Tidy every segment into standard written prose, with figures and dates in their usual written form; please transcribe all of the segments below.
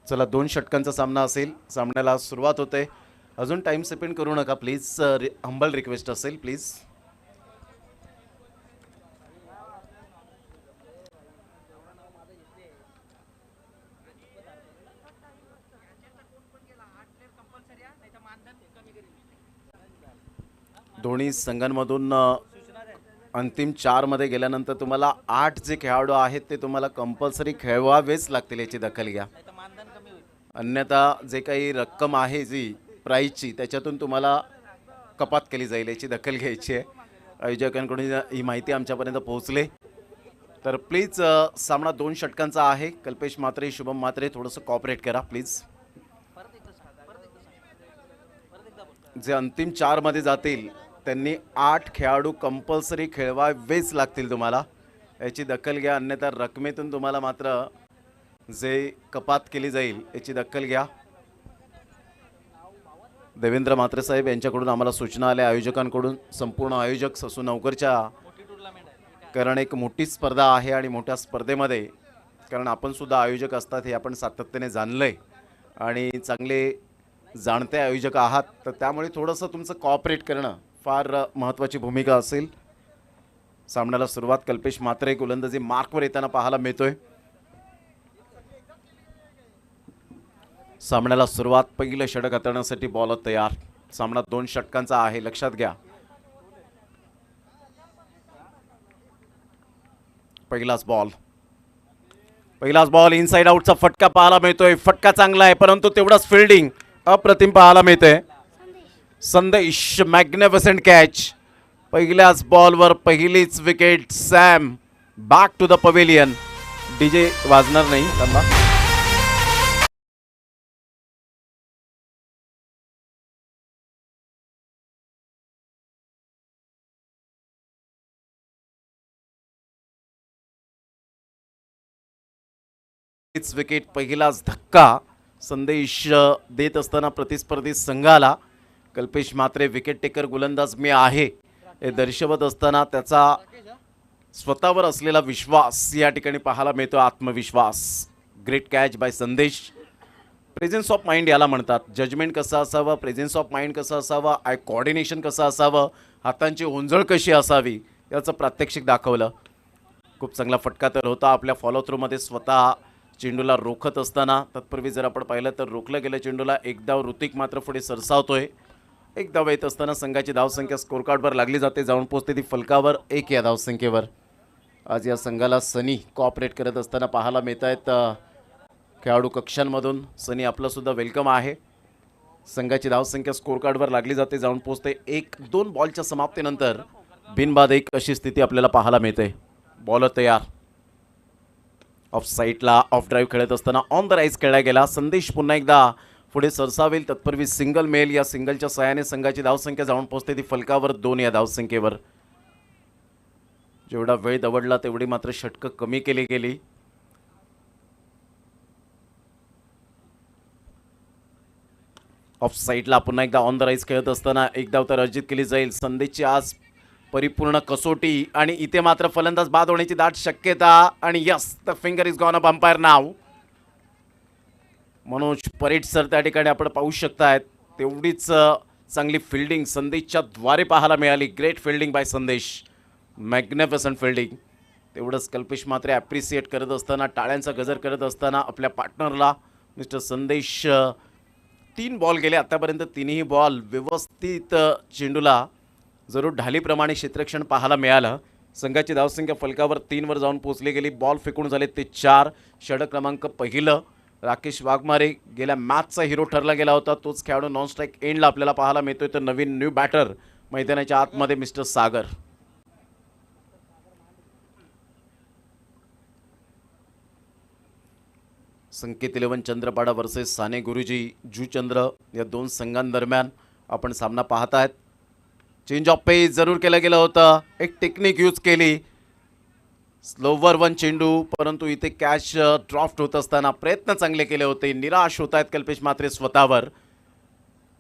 चला 2 षटकांचा सामना असेल. सामन्याला सुरुवात होते. अजून टाइम स्पेंड करू नका प्लीज. हंबल रिक्वेस्ट असेल प्लीज. दोन्ही संघांमधून अंतिम 4 मध्ये गेल्यानंतर तुम्हाला 8 जे खेळाडू आहेत ते तुम्हाला कंपल्सरी खेळवावेच लागतील, याची दखल घ्या. अन्यथा जे काही रक्कम आहे जी प्राईजची त्याच्यातून तुम्हाला कपात केली जाईल, याची दखल घ्यायची आहे. आयोजकांकडून ही माहिती आमच्यापर्यंत पोहोचले. तर प्लीज सामना 2 षटकांचा आहे. कल्पेश म्हात्रे, शुभम म्हात्रे थोडंसं कॉपरेट करा प्लीज. जे अंतिम 4 मध्ये जातील त्यांनी 8 खेळाडू कंपल्सरी खेळवावेच लागतील तुम्हाला, याची दखल घ्या. अन्यथा रकमेतून तुम्हाला मात्र जे कपात केली जाईल याची दखल घ्या. देवेंद्र म्हात्रे साहेब यांच्याकडून आम्हाला सूचना आल्या आयोजकांकडून. संपूर्ण आयोजक ससू नवकरच्या, कारण एक मोठी स्पर्धा आहे आणि मोठ्या स्पर्धेमध्ये, कारण आपण सुद्धा आयोजक असतात हे आपण सातत्याने जाणलंय आणि चांगले जाणते आयोजक आहात, तर त्यामुळे थोडंसं तुमचं कॉपरेट करणं फार महत्त्वाची भूमिका असेल. सामन्याला सुरुवात कल्पेश म्हात्रे गोलंदाजी मार्कवर येताना पाहायला मिळतोय. सामन्याला सुरुवात, पहिलं षटक हाताळण्यासाठी बॉल तयार. सामना 2 षटकांचा आहे, लक्षात घ्या. पहिलाच बॉल इनसाइड आउटचा फटका पाहायला मिळतोय. फटका चांगला आहे परंतु तेवढाच फिल्डिंग अप्रतिम पाहायला मिळते. संदेश मॅग्निफिसंट कॅच. पहिल्याच बॉलवर पहिलीच wicket. Sam back to the pavilion. DJ वाजणार नाही थांबा. विकेट, पहिलाच धक्का संदेश देत असताना प्रतिस्पर्धी संघाला. कल्पेश म्हात्रे विकेट टेकर गोलंदाज मी आहे हे दर्शवत असताना त्याचा स्वतःवर असलेला विश्वास या ठिकाणी पाहायला मिळतो. आत्मविश्वास. ग्रेट कॅच बाय संदेश. प्रेझेन्स ऑफ माइंड याला म्हणतात. जजमेंट कसं असावं, प्रेझेन्स ऑफ माइंड कसं असावं, आय कोऑर्डिनेशन कसं असावं, हातांची ओंजळ कशी असावी याचं प्रात्यक्षिक दाखवलं. खूप चांगला फटका तर होता. आपल्या फॉलो थ्रूमध्ये स्वतः चेंडूला रोखत असताना तत्पूर्वी जर आपण पाहिलं तर रोखलं गेलं चेंडूला. एक धाव ऋतिक मात्र पुढे सरसावतोय. एक धाव येत असताना संघाची धावसंख्या स्कोर कार्डवर लागली जाते, जाऊन पोहोचते ती फलकावर 1 या धावसंख्येवर. आज या संघाला सनी कॉपरेट करत असताना पाहायला मिळत आहेत खेळाडू कक्षांमधून. सनी आपलं सुद्धा वेलकम आहे. संघाची धावसंख्या स्कोर कार्डवर लागली जाते, जाऊन पोहोचते 1-2 बॉलच्या समाप्तीनंतर बिनबाद 1 अशी स्थिती आपल्याला पाहायला मिळते. बॉलर तयार. ऑफ साईडला ऑफ ड्राईव्ह खेळत असताना ऑन द राईज खेळला गेला. संदेश पुन्हा एकदा पुढे सरसावेल. तत्पूर्वी सिंगल मेल. या सिंगलच्या सहाय्याने संघाची धावसंख्या जाऊन पोहोचते ती फलकावर 2 या धावसंख्येवर. जेवढा वेळ दवडला तेवढी मात्र षटकं कमी केली गेली. ऑफ साईडला पुन्हा एकदा ऑन द राईज खेळत असताना एक धाव तर अर्जित केली जाईल. संदेशची आज परिपूर्ण कसोटी आणि इथे मात्र फलंदाज बाद होण्याची दाट शक्यता. आणि yes, the finger is gone up umpire now. Manoj parade sir त्या ठिकाणी आपण पाहू शकतायत. तेवढीच चांगली फिल्डिंग संदेशच्या द्वारे पाहायला मिळाली. ग्रेट फिल्डिंग बाय संदेश. Magnificent fielding. तेवढंच कल्पेश म्हात्रे ॲप्रिसिएट करत असताना, टाळ्यांचा गजर करत असताना आपल्या पार्टनरला मिस्टर संदेश. 3 बॉल गेले आतापर्यंत. 3ही बॉल व्यवस्थित चेंडूला जरूर ढालीप्रमाणे क्षेत्ररक्षण पाहायला मिळालं. संघाची धावसंख्या फलकावर 3 वर जाऊन पोहोचली गेली. बॉल फेकून झाले ते 4. षटक क्रमांक पहिलं. राकेश वाघमारे गेल्या मॅचचा हिरो ठरला गेला होता. तोच खेळाडू नॉन स्ट्राईक एंडला आपल्याला पाहायला मिळतोय. तर नवीन न्यू बॅटर मैदानाच्या आतमध्ये मिस्टर सागर. संकेत 11 चंद्रपाडा वर्सेस साने गुरुजी जूचंद्र या 2 संघांदरम्यान आपण सामना पाहत आहेत. चेंज ऑफ पेस जरूर केलं गेलं होतं. एक टेक्निक यूज केली. स्लोवर 1 चेंडू, परंतु इथे कॅच ड्रॉफ्ट होत असताना प्रयत्न चांगले केले होते. निराश होत आहेत कल्पेश म्हात्रे स्वतःवर,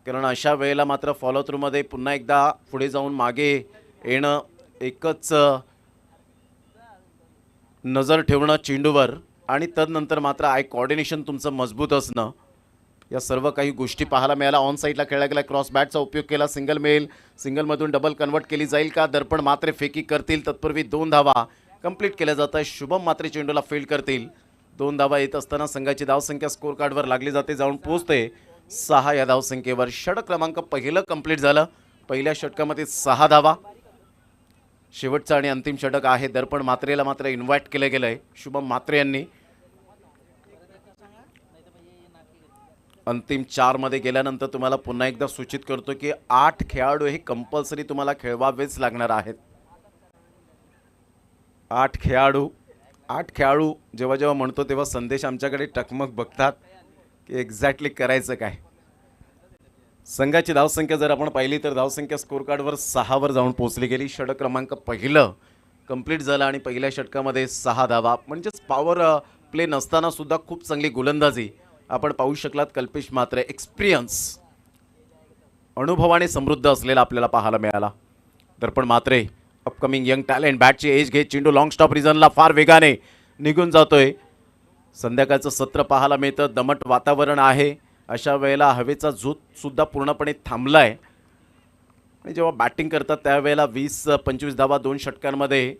कारण अशा वेळेला मात्र फॉलो थ्रूमध्ये पुन्हा एकदा पुढे जाऊन मागे येणं, एकच नजर ठेवणं चेंडूवर आणि तदनंतर मात्र आय कोऑर्डिनेशन तुमचं मजबूत असणं, या सर्व काही गोष्टी पाहायला मिळाल्या. ऑन साईडला खेळला गेला, क्रॉस बॅटचा उपयोग केला, सिंगल मेल, सिंगलमधून डबल कन्वर्ट केली जाईल का? दर्पण मात्रे फेकी करतील, तत्पूर्वी 2 धावा कंप्लीट केल्या जात आहे. शुभम मात्रे चेंडूला फील्ड करतील. 2 धावा येत असताना संघाची धावसंख्या स्कोर कार्डवर लागली जाते, जाऊन पोहोचते 6 या धावसंख्येवर. षटक क्रमांक पहिलं कंप्लीट झालं. पहिल्या षटकामध्ये 6 धावा. शेवटचं आणि अंतिम षटक आहे. दर्पण मात्रेला मात्र इन्व्हाइट केलं गेलं आहे शुभम मात्रे यांनी. अंतिम 4 मध्ये गेल्यानंतर तुम्हाला पुन्हा एकदा सूचित करतो की 8 खेळाडू हे कंपल्सरी तुम्हाला खेळवावेच लागणार आहेत. 8 खेळाडू जेव्हा जेव्हा म्हणतो तेव्हा संदेश आमच्याकडे टकमक बघतात की एक्झॅक्टली करायचं काय. संघाची धावसंख्या जर आपण पाहिली तर धावसंख्या स्कोर कार्डवर 6 वर जाऊन पोहोचली गेली. षटक क्रमांक पहिलं कंप्लीट झालं आणि पहिल्या षटकामध्ये 6 धावा, म्हणजेच पॉवर प्ले नसताना सुद्धा खूप चांगली गोलंदाजी आपण पाहू शकलात. कल्पेश मात्रे एक्सपिरियन्स, अनुभवाने समृद्ध असलेला आपल्याला पाहायला मिळाला. दर्पण मात्रे अपकमिंग यंग टॅलेंट, बॅटची एज घेत चेंडू लॉंग स्टॉप रिझनला फार वेगाने निघून जातोय. संध्याकाळचं सत्र पाहायला मिळतं, दमट वातावरण आहे. अशा वेळेला हवेचा झोत सुद्धा पूर्णपणे थांबला आहे आणि जेव्हा बॅटिंग करतात त्यावेळेला 20-25 धावा 2 षटकांमध्ये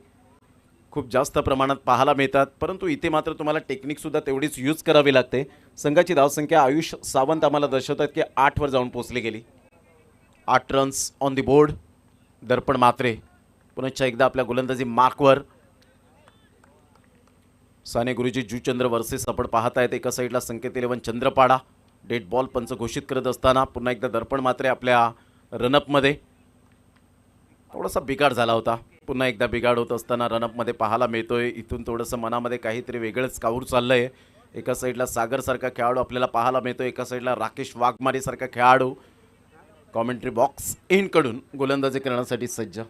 खूप जास्त प्रमाणात पाहायला मिळतात. परंतु इथे मात्र तुम्हाला टेक्निकसुद्धा तेवढीच यूज करावी लागते. संघाची धावसंख्या आयुष सावंत आम्हाला दर्शवतात की 8 वर जाऊन पोहोचली गेली. 8 रन्स ऑन दी बोर्ड. दर्पण मात्रे पुन्हा एकदा आपल्या गोलंदाजी मार्कवर. साने गुरुजी जुचंद्र वर्सेस आपण पाहत आहेत. एका साईडला संकेत 11 चंद्रपाडा. डेड बॉल पंच घोषित करत असताना पुन्हा एकदा दर्पण मात्रे आपल्या रनअपमध्ये. थोडासा बिघाड झाला होता, पुन्हा एकदा बिघाड होत असताना रनअपमध्ये पाहायला मिळतोय. इथून थोडंसं मनामध्ये काहीतरी वेगळंच काऊर चाललंय. एका साईडला सागरसारखा खेळाडू आपल्याला पाहायला मिळतोय, एका साईडला राकेश वाघमारेसारखा खेळाडू कॉमेंट्री बॉक्स इनकडून गोलंदाजी करण्यासाठी सज्ज.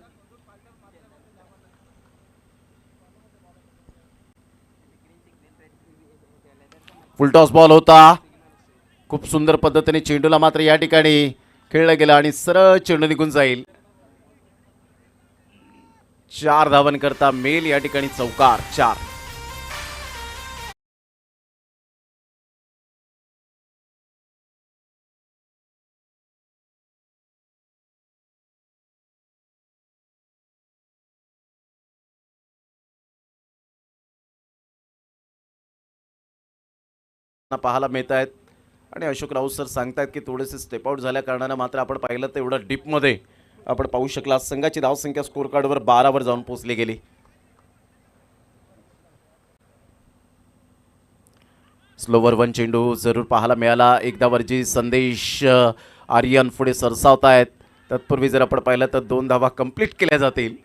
फुलटॉस बॉल होता. खूप सुंदर पद्धतीने चेंडूला मात्र या ठिकाणी खेळलं गेलं आणि सरळ चेंडू निघून जाईल. 4 धावन करता मेल या ठिकाणी चौकार. 4 पाहायला मिळत आहेत आणि अशोक राऊत सर सांगतायत की थोडेसे स्टेप आउट झाल्या कारणानं मात्र आपण पाहिलं तर एवढं डीपमध्ये आपण पाहू शकला. संघाची धावसंख्या स्कोर कार्डवर 12 वर जाऊन पोहोचली गेली. स्लोवर 1 चेंडू जरूर पाहायला मिळाला. एकदा वरची संदेश आर्यन पुढे सरसावत आहेत. तत्पूर्वी जर आपण पाहिलं तर 2 धावा कंप्लीट केल्या जातील.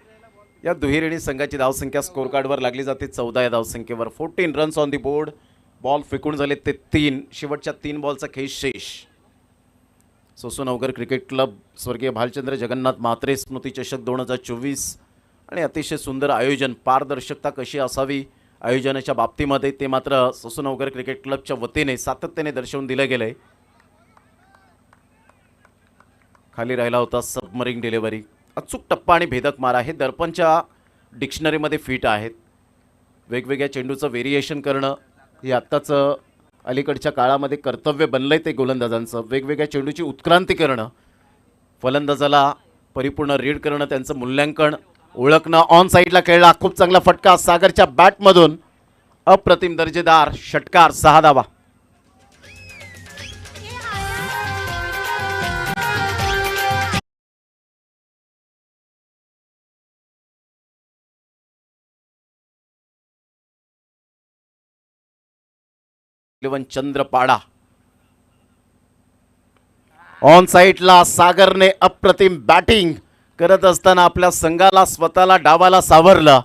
या दुहेरीने संघाची धावसंख्या स्कोर कार्डवर लागली जाते 14 या धावसंख्येवर. 14 runs on the board. Ball फेकून झाले ते 3. शेवटच्या 3 बॉलचा खेळ शेष. सोसूनवगर क्रिकेट क्लब स्वर्गीय भालचंद्र जगन्नाथ म्हात्रे स्मृती चषक 2024 आणि अतिशय सुंदर आयोजन. पारदर्शकता कशी असावी आयोजनाच्या बाबतीमध्ये ते मात्र सोसूनवगर क्रिकेट क्लबच्या वतीने सातत्याने दर्शवून दिलं गेलं आहे. खाली राहिला होता सबमरीन डिलिव्हरी. अचूक टप्पा आणि भेदक मारा हे दर्पणच्या डिक्शनरीमध्ये फिट आहेत. वेगवेगळ्या चेंडूचं व्हेरिएशन करणं हे आत्ताचं अलीकडच्या काळामध्ये कर्तव्य बनलं आहे ते गोलंदाजांचं. वेगवेगळ्या चेंडूची उत्क्रांती करणं, फलंदाजाला परिपूर्ण रीड करणं, त्यांचं मूल्यांकन ओळखणं. ऑन साईडला खेळला, खूप चांगला फटका सागरच्या बॅटमधून. अप्रतिम दर्जेदार षटकार. 6 धावा. चंद्रपाडा ऑन साईडला. सागरने अप्रतिम बॅटिंग करत असताना आपल्या संघाला स्वतःला डावाला सावरलं.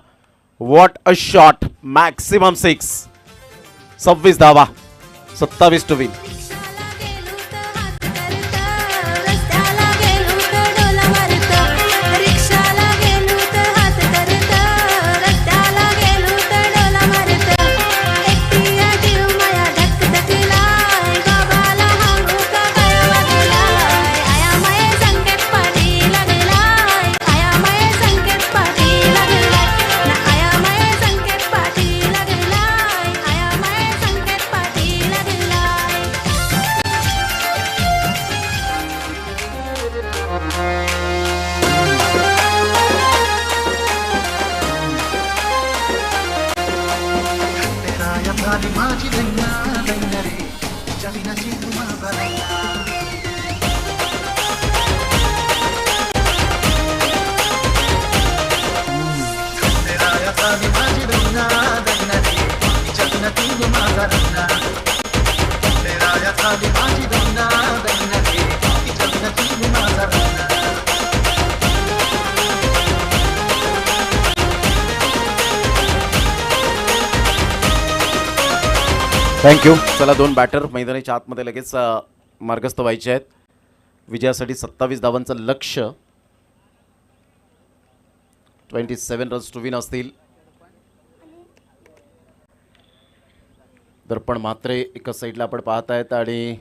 What a shot. मॅक्सिमम 6. 26 धावा. 27 टू विन. झाली माझी दैना दैना रे तिच्या विनाची तू माझा दैना खंडेराया झाली माझी दैना दैना रे तिच्या विना तू माझा दैना खंडेराया झाली माझी दैना दैना रे तिच्या विना तू माझा दैना थँक्यू. चला, दोन बॅटर मैदानाच्या आतमध्ये लगेच मार्गस्थ व्हायचे आहेत. विजयासाठी 27 धावांचं लक्ष्य. 27 रन्स टू विन असतील. दर्पण म्हात्रे एका साईडला आपण पाहत आहेत आणि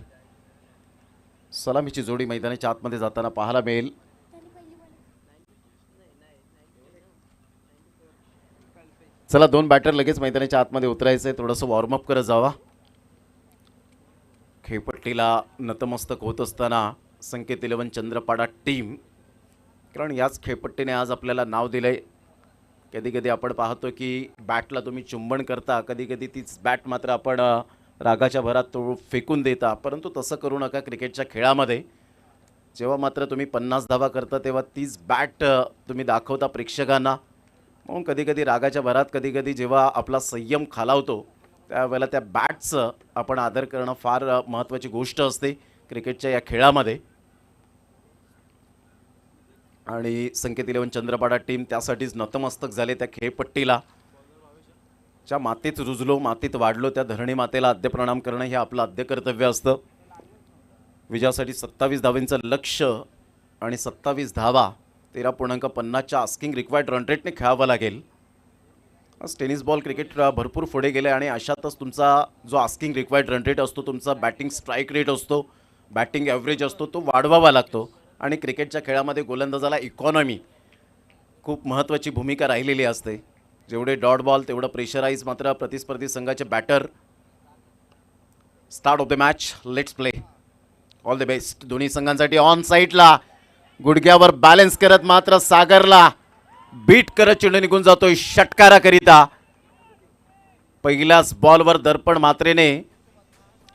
सलामीची जोडी मैदानाच्या आतमध्ये जाताना पाहायला मिळेल. चला, दोन बॅटर लगेच मैदानाच्या आतमध्ये उतरायचं आहे. थोडंसं वॉर्मअप करत जावा. खेळपट्टीला नतमस्तक होत असताना संकेत 11 चंद्रपाडा टीम, कारण याच खेळपट्टीने आज आपल्याला नाव दिलं आहे. कधी कधी आपण पाहतो की बॅटला तुम्ही चुंबन करता, कधी कधी तीच बॅट मात्र आपण रागाच्या भरात तो फेकून देता, परंतु तसं करू नका. क्रिकेटच्या खेळामध्ये जेव्हा मात्र तुम्ही 50 धावा करता तेव्हा तीच बॅट तुम्ही दाखवता प्रेक्षकांना. म्हणून कधी कधी रागाच्या भरात, कधी कधी जेव्हा आपला संयम खालावतो त्यावेळेला त्या बॅटचं आपण आदर करणं फार महत्त्वाची गोष्ट असते क्रिकेटच्या या खेळामध्ये. आणि संकेत 11 चंद्रपाडा टीम त्यासाठीच नतमस्तक झाले. त्या खेळपट्टीला ज्या मातीत रुजलो, मातीत वाढलो, त्या धरणी मातेला आद्य प्रणाम करणं हे आपलं आद्य कर्तव्य असतं. विजयासाठी 27 धावांचं लक्ष्य आणि 27 धावा 13.50च्या आस्किंग रिक्वायर्ड रन रेटने खेळावं लागेल. आज टेनिस बॉल क्रिकेट भरपूर पुढे गेले आणि अशातच तुमचा जो आस्किंग रिक्वायर्ड रन रेट असतो, तुमचा बॅटिंग स्ट्राईक रेट असतो, बॅटिंग ॲव्हरेज असतो, तो वाढवावा लागतो. आणि क्रिकेटच्या खेळामध्ये गोलंदाजाला इकॉनॉमी खूप महत्त्वाची भूमिका राहिलेली असते. जेवढे डॉट बॉल तेवढं प्रेशराईज मात्र प्रतिस्पर्धी संघाचे batter. Start of the match, let's play. All the best दोन्ही संघांसाठी. ऑन साईडला गुडघ्यावर बॅलन्स करत मात्र सागरला बीट करत चेंडू निघून जातोय षटकाराकरिता. पहिल्याच बॉलवर दर्पण मात्रेने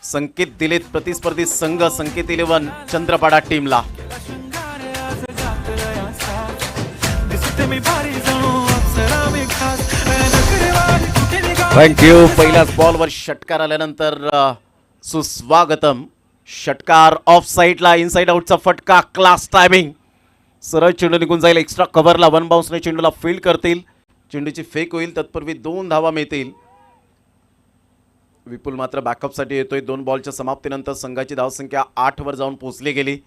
संकेत दिलेत प्रतिस्पर्धी संघ संकेत 11 चंद्रपाडा टीमला. थँक्यू. पहिल्याच बॉलवर षटकार आल्यानंतर सुस्वागतम. षटकार ऑफ साईडला, इनसाइड आउटचा फटका, क्लास टायमिंग. सरळ चेंडू निघून जाईल एक्स्ट्रा कव्हरला. वन बाउन्सने चेंडूला फील्ड करतील. चेंडूची फेक होईल, तत्पूर्वी 2 धावा मिळतील. विपुल मात्र बॅकअपसाठी येतोय. 2 बॉलच्या समाप्तीनंतर संघाची धावसंख्या 8 वर जाऊन पोहोचली गेली.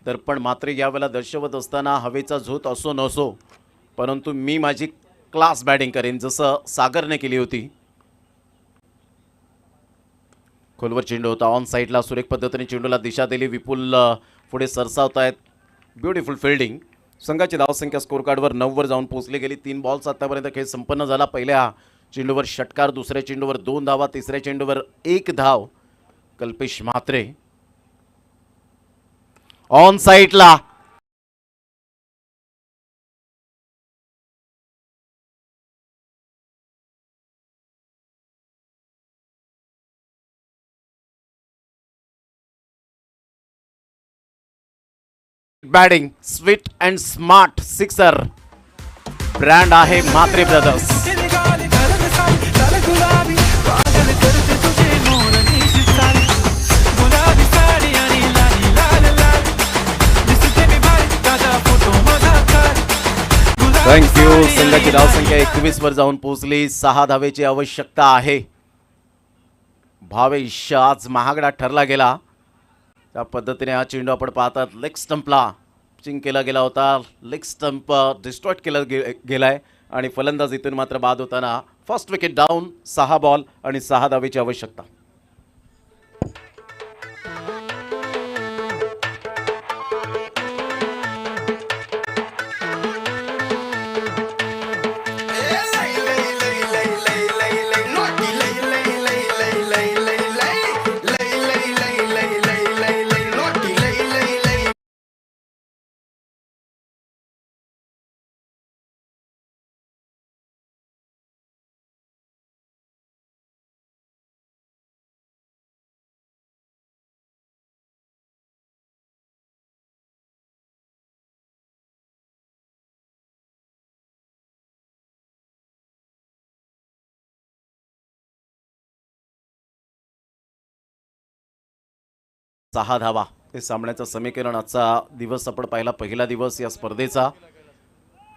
दर्पण मात्र यावेळेला दर्शवत असताना हवेचा झोत असो नसो, परंतु मी माझी क्लास बॅटिंग करेन जसं सागरने केली होती. खोलवर चेंडू होता. ऑन साईडला सुरेख पद्धतीने चेंडूला दिशा दिली. विपुल पुढे सरसावत आहेत. Beautiful fielding. संघाची धावसंख्या स्कोर कार्डवर 9 वर जाऊन पोहोचली गेली. 3 बॉल्स आतापर्यंत खेळ संपन्न झाला. पहिल्या चेंडूवर षटकार, दुसऱ्या चेंडूवर 2 धावा, तिसऱ्या चेंडूवर 1 धाव. कल्पेश म्हात्रे ऑन साईडला. Batting sweet and smart sixer. Brand आहे म्हात्रे ब्रदर्स. थँक्यू. संघाची धावसंख्या 21 वर जाऊन पोहोचली. 6 धावेची आवश्यकता आहे. भावेश आज महागडा ठरला गेला. त्या पद्धतीने हा चेंडू आपण पाहतात लेग स्टंपला पिचिंग केला गेला होता. लेग स्टंप डिस्ट्रॉय केला गेलाय आणि फलंदाज इथून मात्र बाद होताना फर्स्ट विकेट डाऊन. 6 बॉल आणि 6 धावेची आवश्यकता. 6 धावा हे सामन्याचं समीकरण. आजचा दिवस आपण पाहिला, पहिला दिवस या स्पर्धेचा.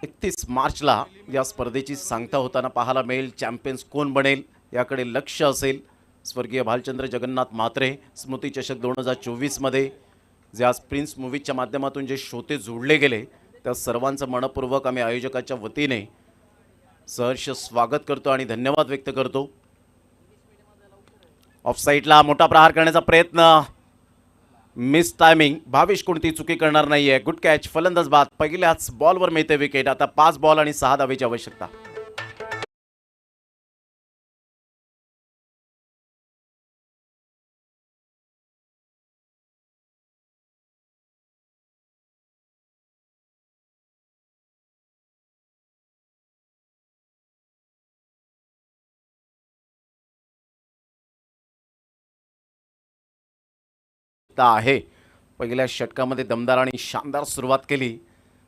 31 मार्चला या स्पर्धेची सांगता होताना पाहायला मिळेल. चॅम्पियन्स कोण बनेल याकडे लक्ष असेल. स्वर्गीय भालचंद्र जगन्नाथ म्हात्रे स्मृती चषक 2024मध्ये जे आज प्रिन्स मूवीजच्या माध्यमातून जे श्रोते जोडले गेले त्या सर्वांचं मनपूर्वक आम्ही आयोजकाच्या वतीने सहर्ष स्वागत करतो आणि धन्यवाद व्यक्त करतो. ऑफसाईडला मोठा प्रहार करण्याचा प्रयत्न, मिस टायमिंग. भावेश कोणती चुकी करणार नाहीये. Good catch. फलंदाज बाद. पहिल्याच बॉलवर मिळते विकेट. आता 5 बॉल आणि 6 धावेची आवश्यकता. आहे पहिल्या षटकामध्ये दमदार आणि शानदार सुरुवात केली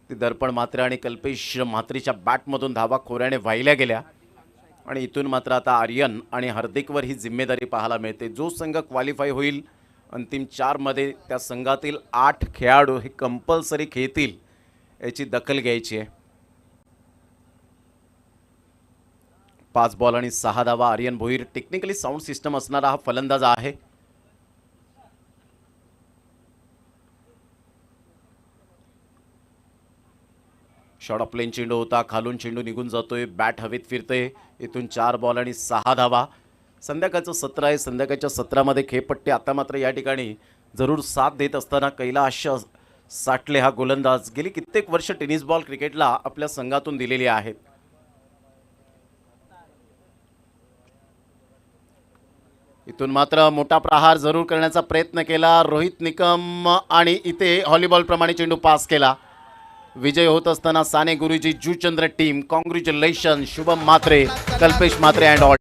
ती दर्पण म्हात्रे आणि कल्पेश म्हात्रेच्या बॅटमधून धावा खोऱ्याने वाहिल्या गेल्या आणि इथून मात्र आता आर्यन आणि हार्दिकवर ही जिम्मेदारी पाहायला मिळते. जो संघ क्वालिफाय होईल अंतिम 4 मध्ये त्या संघातील 8 खेळाडू हे कंपल्सरी खेळतील याची दखल घ्यायची आहे. 5 बॉल आणि 6 धावा. Aryan Bhoir technically sound system असणारा हा फलंदाज आहे. शॉर्ट ऑफ प्लेन चेंडू होता, खालून चेंडू निघून जातोय, बॅट हवेत फिरते. इथून 4 बॉल आणि 6 धावा. संध्याकाळचं सत्र आहे. संध्याकाळच्या सत्रामध्ये खेळपट्टी आता मात्र या ठिकाणी जरूर साथ देत असताना कैलाश साठले हा गोलंदाज गेली कित्येक वर्ष टेनिस बॉल क्रिकेटला आपल्या संघातून दिलेली आहेत. इथून मात्र मोठा प्रहार जरूर करण्याचा प्रयत्न केला रोहित निकम आणि इथे हॉलीबॉल प्रमाणे चेंडू पास केला. विजय होत असताना Sane Guruji Juchandra team congratulation. Shubham Mhatre, Kalpesh Mhatre and all.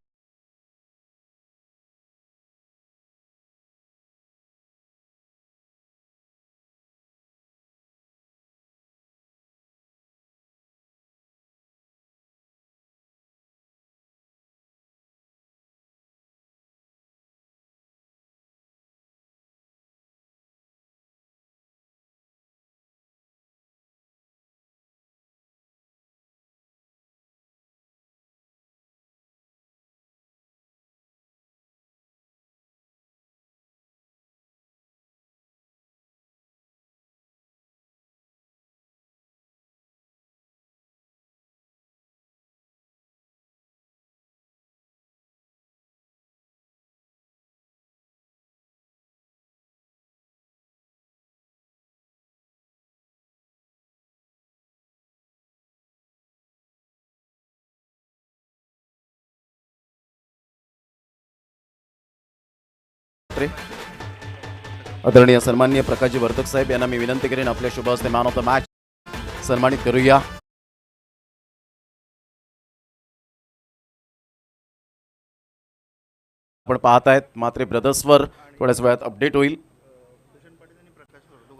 आदरणीय सन्माननीय प्रकाशजी वर्तक साहेब यांना मी विनंती करेन आपल्या शुभ हस्ते मॅन ऑफ द मॅच सन्मानित करूया. आपण पाहत आहेत मात्रे ब्रदर्सवर थोड्याच वेळात अपडेट होईल.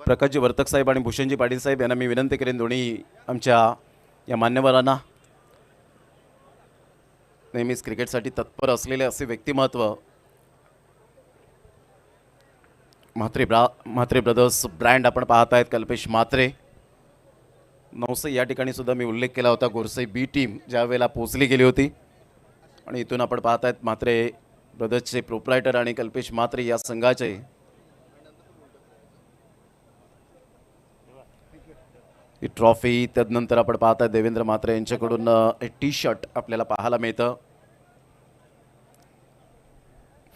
प्रकाशजी वर्तक साहेब आणि भूषणजी पाटील साहेब यांना मी विनंती करेन, दोन्ही आमच्या या मान्यवरांना, नेहमीच क्रिकेटसाठी तत्पर असलेले असे व्यक्तिमत्व म्हात्रे ब्रदर्स ब्रँड आपण पाहत आहेत. कल्पेश म्हात्रे, नवसे या ठिकाणी सुद्धा मी उल्लेख केला होता. गोरसई बी टीम ज्या वेळेला पोहोचली गेली होती आणि इथून आपण पाहत आहेत म्हात्रे ब्रदर्सचे प्रोप्रायटर आणि कल्पेश म्हात्रे या संघाचे ही ट्रॉफी. त्यानंतर आपण पाहत आहेत देवेंद्र म्हात्रे यांच्याकडून टी शर्ट आपल्याला पाहायला मिळतं.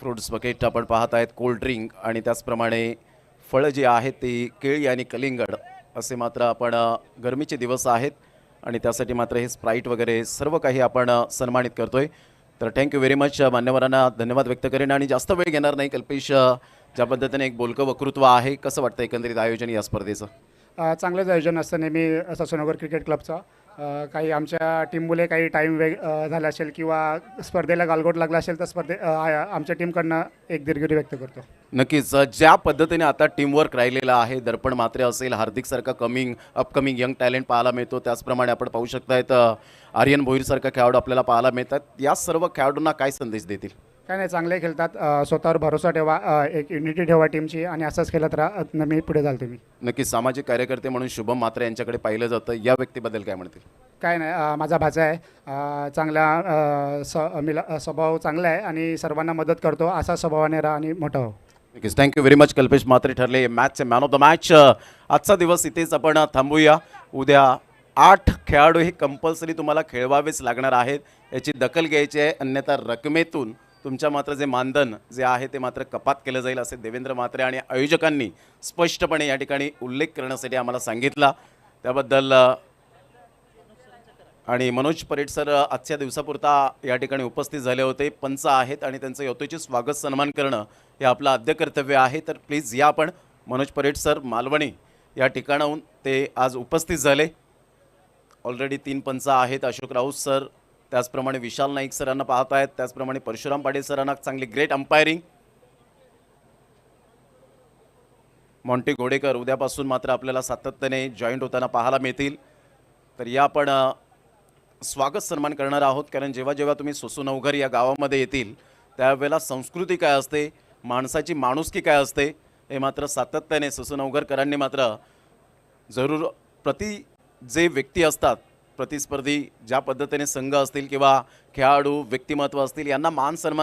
फ्रूट्स बकेट आपण पाहत आहेत, कोल्ड ड्रिंक आणि त्याचप्रमाणे फळं जी आहेत ती केळी आणि कलिंगड असे मात्र आपण गरमीचे दिवस आहेत आणि त्यासाठी मात्र हे स्प्राईट वगैरे सर्व काही आपण सन्मानित करतोय. तर थँक्यू व्हेरी मच. मान्यवरांना धन्यवाद व्यक्त करेन आणि जास्त वेळ घेणार नाही. कल्पेश, ज्या पद्धतीने एक बोलकं वक्तृत्व आहे, कसं वाटतं एकंदरीत आयोजन या स्पर्धेचं? चांगलंच आयोजन असतं नेहमी ससूनगर क्रिकेट क्लबचा. काही आमच्या टीममुळे काही टाईम झाला असेल किंवा स्पर्धेला गालगोट लागला असेल तर आमच्या टीमकडनं एक दिलगिरी व्यक्त करतो. नक्कीच. ज्या पद्धतीने आता टीमवर्क राहिलेला आहे, दर्पण म्हात्रे असेल, हार्दिकसारखा अपकमिंग यंग टॅलेंट पाहायला मिळतो, त्याचप्रमाणे आपण पाहू शकतायत आर्यन भोईरसारखा खेळाडू आपल्याला पाहायला मिळतात. या सर्व खेळाडूंना काय संदेश देतील? काय नाही, चांगले खेळतात. स्वतःवर भरोसा ठेवा, एक युनिटी ठेवा टीमची आणि असंच खेळत राहा. मी पुढे चालतो मी. नक्की सामाजिक कार्यकर्ते म्हणून शुभम म्हात्रे यांच्याकडे पाहिलं जातं, या व्यक्तीबद्दल काय म्हणतील? काय नाही, माझा भाचा आहे. चांगला स्वभाव चांगला आहे आणि सर्वांना मदत करतो. असा स्वभावाने राहा आणि मोठा हो. नक्कीच, thank you very much. Kalpesh Mhatre ठरले मॅचचे मॅन ऑफ द मॅच. आजचा दिवस इथेच आपण थांबूया. उद्या 8 खेळाडू हे कंपल्सरी तुम्हाला खेळवावेच लागणार आहेत, याची दखल घ्यायची आहे. अन्यथा रकमेतून तुमच्या मात्र जे मानधन जे आहे ते मात्र कपात केलं जाईल, असे देवेंद्र म्हात्रे आणि आयोजकांनी स्पष्टपणे या ठिकाणी उल्लेख करण्यासाठी आम्हाला सांगितला. त्याबद्दल आणि मनोज परेड सर आजच्या दिवसापुरता या ठिकाणी उपस्थित झाले होते. पंच आहेत आणि त्यांचं यथोचित स्वागत सन्मान करणं हे आपलं आद्य कर्तव्य आहे. तर प्लीज या आपण. मनोज परेड सर मालवणी या ठिकाणाहून ते आज उपस्थित झाले. ऑलरेडी 3 पंच आहेत. अशोक राऊत सर, त्याचप्रमाणे विशाल नाईक सरांना पाहत आहेत, त्याचप्रमाणे परशुराम पाटील सरांना चांगली ग्रेट अंपायरिंग. मॉन्टी घोडेकर उद्यापासून मात्र आपल्याला सातत्याने जॉईंट होताना पाहायला मिळतील. तर या आपण स्वागत सन्मान करणार आहोत, कारण जेव्हा जेव्हा तुम्ही सुसूनवघर या गावामध्ये येतील त्यावेळेला संस्कृती काय असते, माणसाची माणुसकी काय असते, हे मात्र सातत्याने सुसूनवघरकरांनी मात्र जरूर जे व्यक्ती असतात, प्रतिस्पर्धी ज्या पद्धतीने संघ असतील किंवा खेळाडू व्यक्तिमत्व असतील, यांना मान सन्मान